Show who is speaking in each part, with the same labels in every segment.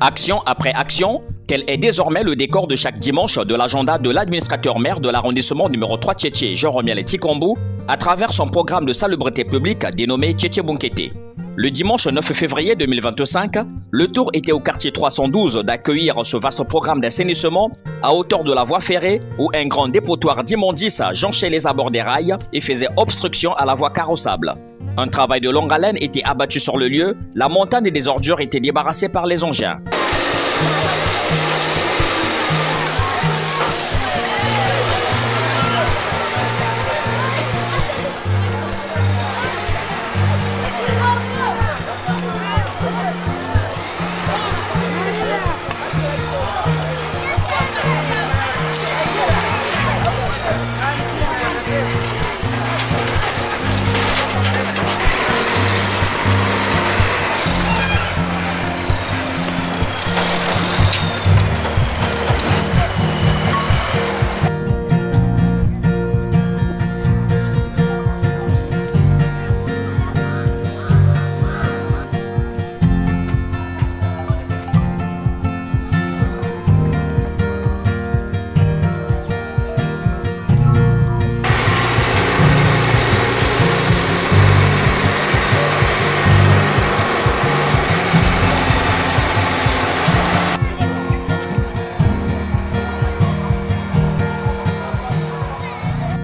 Speaker 1: Action après action, tel est désormais le décor de chaque dimanche de l'agenda de l'administrateur maire de l'arrondissement numéro 3 Tchétché, Jean-Romiel Tikombu, à travers son programme de salubrité publique dénommé Tchétché Bunkete. Le dimanche 9 février 2025, le tour était au quartier 312 d'accueillir ce vaste programme d'assainissement à hauteur de la voie ferrée où un grand dépotoir d'immondices jonchait les abords des rails et faisait obstruction à la voie carrossable. Un travail de longue haleine était abattu sur le lieu, la montagne des ordures était débarrassée par les engins.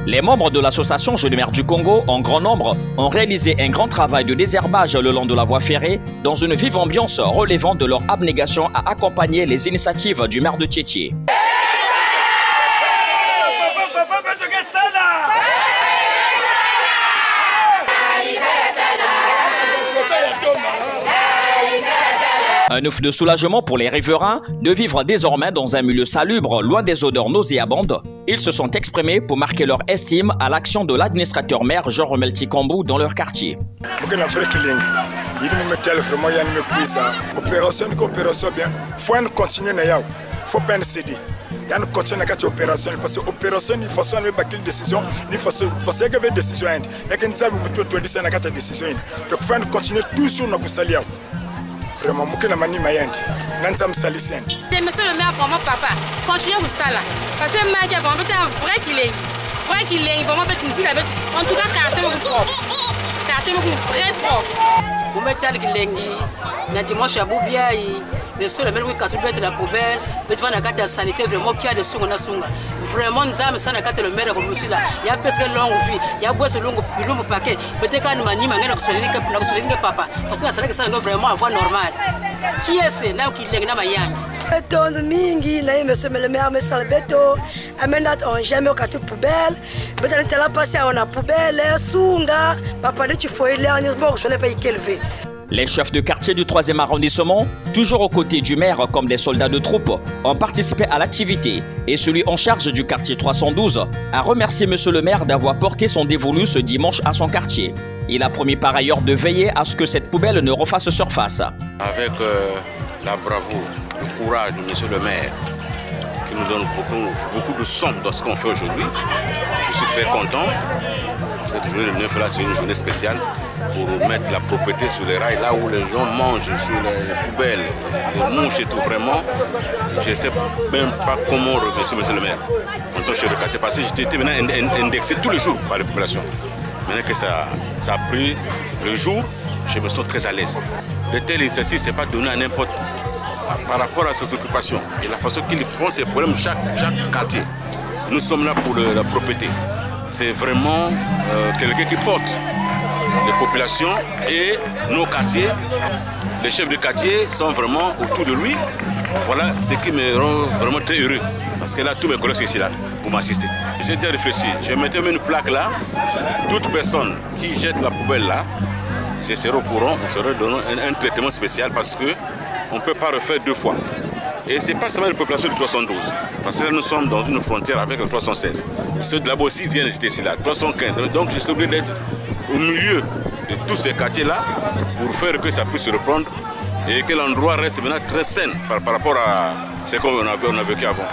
Speaker 1: Les membres de l'association Jeunes Maires du Congo, en grand nombre, ont réalisé un grand travail de désherbage le long de la voie ferrée dans une vive ambiance relevant de leur abnégation à accompagner les initiatives du maire de Tchétché. Un ouf de soulagement pour les riverains de vivre désormais dans un milieu salubre, loin des odeurs nauséabondes. Ils se sont exprimés pour marquer leur estime à l'action de l'administrateur maire Jean-Romiel Tikombu dans leur quartier.
Speaker 2: Opération bien, faut continuer na faut pas céder. Il y a une continuer à opération parce que opération il faut soit une décision, il faut parce qu'il y avait décision il y a qu'une salle où tu peux dire ça décision. Donc faut continuer toujours na kusalia. Vraiment, monsieur le maire,
Speaker 3: pour mon papa, continuez vous ça là. Parce que ma fille, vraiment, un vrai qu'il est. Vrai qu'il est, vraiment, en tout cas, quartier propre. Quartier vrai propre.
Speaker 4: Vous mettez le dimanche à Boubia, monsieur le maire, quand tu mets la poubelle, vous faites la carte sanité, vraiment, qui a des sous, vraiment, nous avons ça, le maire, comme nous là. Il y a presque longue vie, il y a beaucoup de longs paquets. Peut-être qu'on m'a dit, que papa. Parce que ça, c'est vraiment avoir normal. Qui est ce là qui est là,
Speaker 5: Beto mingi na monsieur le maire me salbeto amena on jamais au katu poubelle beto la passer on a poubelle sunga papa tu faut aller en Israël je n'ai pas élevé.
Speaker 1: Les chefs de quartier du 3e arrondissement, toujours aux côtés du maire comme des soldats de troupes, ont participé à l'activité et celui en charge du quartier 312 a remercié monsieur le maire d'avoir porté son dévolu ce dimanche à son quartier. Il a promis par ailleurs de veiller à ce que cette poubelle ne refasse surface.
Speaker 6: Avec la bravoure, le courage de monsieur le maire qui nous donne beaucoup de somme dans ce qu'on fait aujourd'hui, je suis très content. Cette journée de 9 là, c'est une journée spéciale pour mettre la propreté sur les rails, là où les gens mangent, sur les poubelles, les mouches et tout. Vraiment, je ne sais même pas comment remercier monsieur le maire en tant que chef de quartier, parce que j'étais maintenant indexé tous les jours par la population. Maintenant que ça a pris le jour, je me sens très à l'aise. De telles initiatives, ce n'est pas donné à n'importe par rapport à ses occupations et la façon qu'il prend ses problèmes chaque quartier. Nous sommes là pour la propreté. C'est vraiment quelqu'un qui porte les populations et nos quartiers. Les chefs de quartier sont vraiment autour de lui. Voilà ce qui me rend vraiment très heureux. Parce que là, tous mes collègues sont ici là pour m'assister. J'ai déjà réfléchi. Je mettais une plaque là. Toute personne qui jette la poubelle là, je serai au courant, on serait donné un traitement spécial parce qu'on ne peut pas refaire deux fois. Et ce n'est pas seulement la population du 312, parce que là nous sommes dans une frontière avec le 316. Ceux de là-bas aussi viennent jeter ici là, 315. Donc je suis obligé d'être au milieu de tous ces quartiers-là pour faire que ça puisse se reprendre et que l'endroit reste maintenant très sain par rapport à ce qu'on a vécu avant.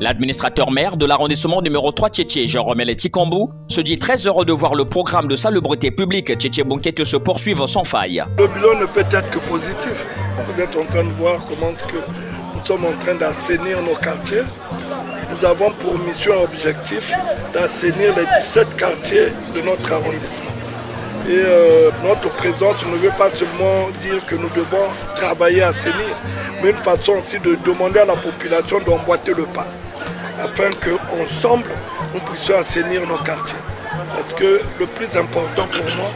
Speaker 1: L'administrateur maire de l'arrondissement numéro 3 Tchétché, Jean-Romel Tikombu, se dit très heureux de voir le programme de salubrité publique Tchétché Bonkete se poursuivre sans faille.
Speaker 7: Le bilan ne peut être que positif. Vous êtes en train de voir comment que nous sommes en train d'assainir nos quartiers. Nous avons pour mission et objectif d'assainir les 17 quartiers de notre arrondissement. Et notre présence ne veut pas seulement dire que nous devons travailler à assainir, mais une façon aussi de demander à la population d'emboîter le pas, afin qu'ensemble, nous puissions assainir nos quartiers. Parce que le plus important pour moi,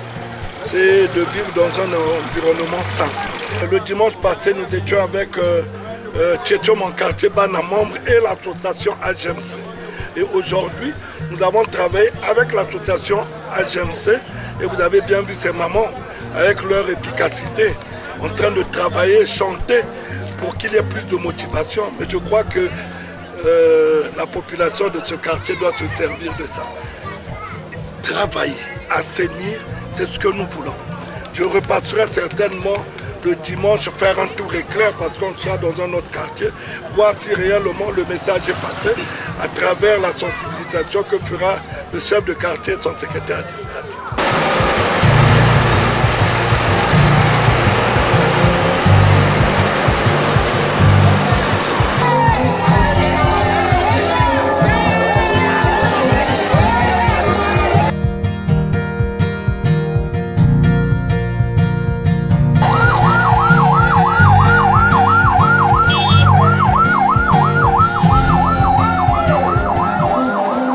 Speaker 7: c'est de vivre dans un environnement sain. Le dimanche passé, nous étions avec Tchétché mon quartier Bana membre et l'association AGMC. Et aujourd'hui, nous avons travaillé avec l'association AGMC et vous avez bien vu ces mamans avec leur efficacité en train de travailler, chanter pour qu'il y ait plus de motivation. Mais je crois que la population de ce quartier doit se servir de ça. Travailler, assainir, c'est ce que nous voulons. Je repasserai certainement le dimanche faire un tour éclair parce qu'on sera dans un autre quartier, voir si réellement le message est passé à travers la sensibilisation que fera le chef de quartier et son secrétaire administratif.